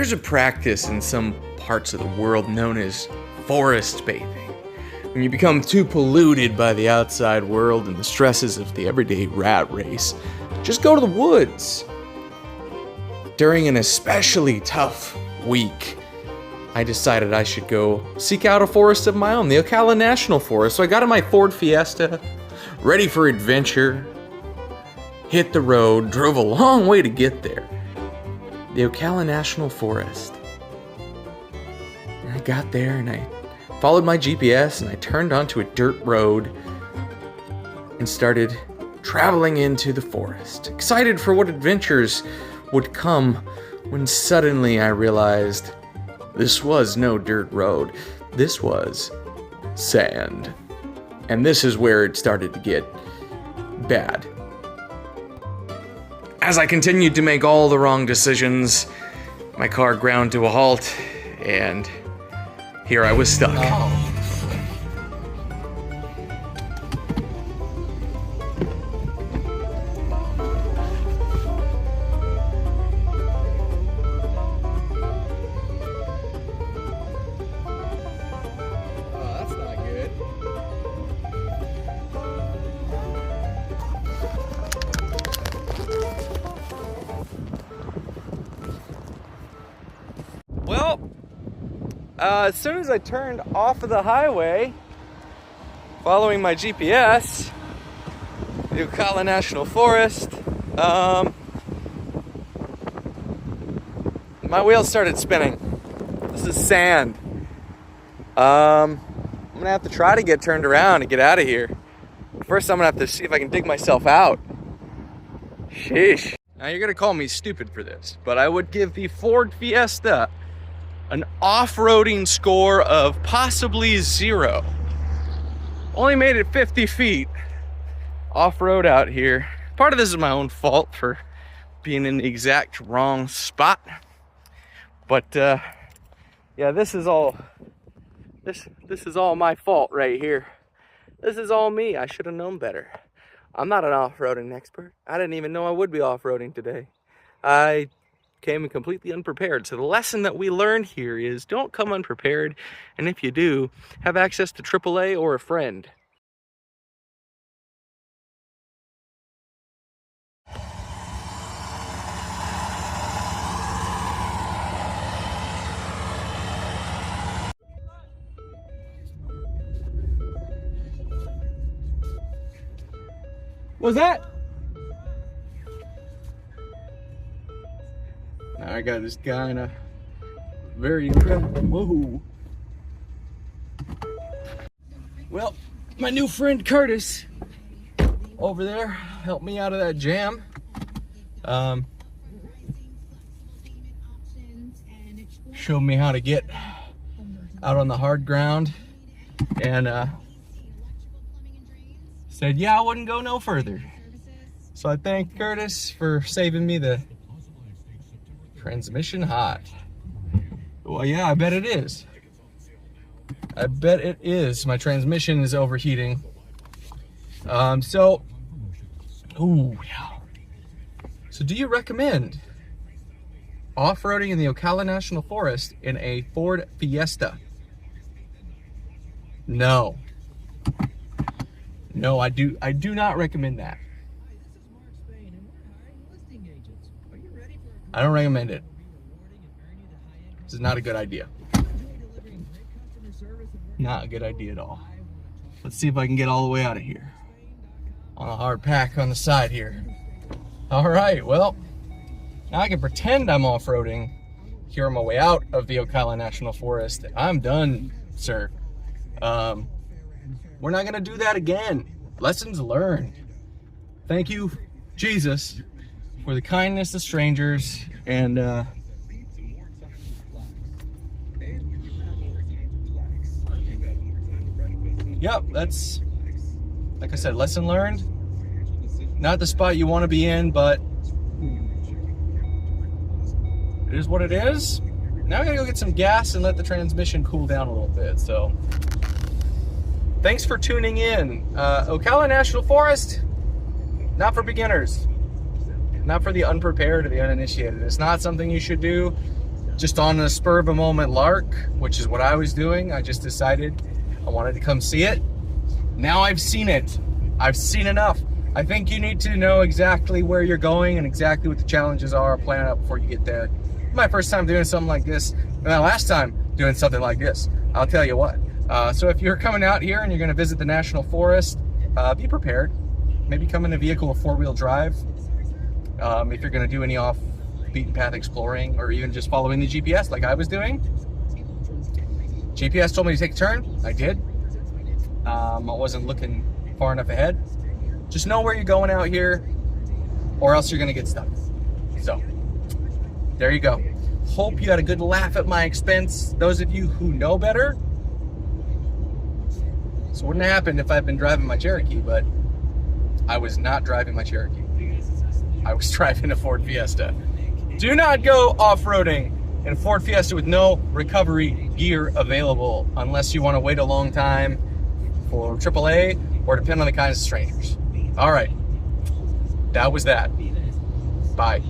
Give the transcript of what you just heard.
There's a practice in some parts of the world known as forest bathing. When you become too polluted by the outside world and the stresses of the everyday rat race, just go to the woods. During an especially tough week, I decided I should go seek out a forest of my own, the Ocala National Forest. So I got in my Ford Fiesta, ready for adventure, hit the road, drove a long way to get there. The Ocala National Forest. And I got there and I followed my GPS and I turned onto a dirt road and started traveling into the forest, excited for what adventures would come, when suddenly I realized this was no dirt road. This was sand. And this is where it started to get bad. As I continued to make all the wrong decisions, my car ground to a halt, and here I was stuck. Oh. That's not good. Well, as soon as I turned off of the highway, following my GPS, the Ocala National Forest, my wheels started spinning. This is sand. I'm gonna have to try to get turned around and get out of here. First, I'm gonna have to see if I can dig myself out. Sheesh. Now, you're gonna call me stupid for this, but I would give the Ford Fiesta an off-roading score of possibly 0. Only made it 50 feet off-road out here. Part of this is my own fault for being in the exact wrong spot. But yeah, this is all my fault right here. This is all me. I should have known better. I'm not an off-roading expert. I didn't even know I would be off-roading today. I came in completely unprepared. So the lesson that we learned here is don't come unprepared, and if you do, have access to AAA or a friend. What's that? Now I got this guy in a very incredible, whoa. Well, my new friend Curtis over there helped me out of that jam. Showed me how to get out on the hard ground and said, yeah, I wouldn't go no further. So I thank Curtis for saving me the transmission hot. Well, yeah, I bet it is. I bet it is. My transmission is overheating. So do you recommend off-roading in the Ocala National Forest in a Ford Fiesta? No. No, I do not recommend that. I don't recommend it. This is not a good idea. Not a good idea at all. Let's see if I can get all the way out of here. On a hard pack on the side here. All right, well, now I can pretend I'm off-roading here on my way out of the Ocala National Forest. I'm done, sir. We're not gonna do that again. Lessons learned. Thank you, Jesus, for the kindness of strangers, and yep, that's, like I said, lesson learned. Not the spot you want to be in, but it is what it is. Now I gotta go get some gas and let the transmission cool down a little bit, so. Thanks for tuning in. Ocala National Forest, not for beginners. Not for the unprepared or the uninitiated. It's not something you should do just on a spur of a moment lark, which is what I was doing. I just decided I wanted to come see it. Now I've seen it. I've seen enough. I think you need to know exactly where you're going and exactly what the challenges are, plan it out before you get there. My first time doing something like this, and my last time doing something like this, I'll tell you what. So if you're coming out here and you're gonna visit the National Forest, be prepared. Maybe come in a vehicle with 4-wheel drive. If you're gonna do any off beaten path exploring, or even just following the GPS like I was doing. GPS told me to take a turn, I did. I wasn't looking far enough ahead. Just know where you're going out here, or else you're gonna get stuck. So, there you go. Hope you had a good laugh at my expense. Those of you who know better, this wouldn't have happened if I'd been driving my Cherokee, but I was not driving my Cherokee. I was driving a Ford Fiesta. Do not go off-roading in a Ford Fiesta with no recovery gear available unless you want to wait a long time for AAA or depend on the kinds of strangers. All right, that was that. Bye.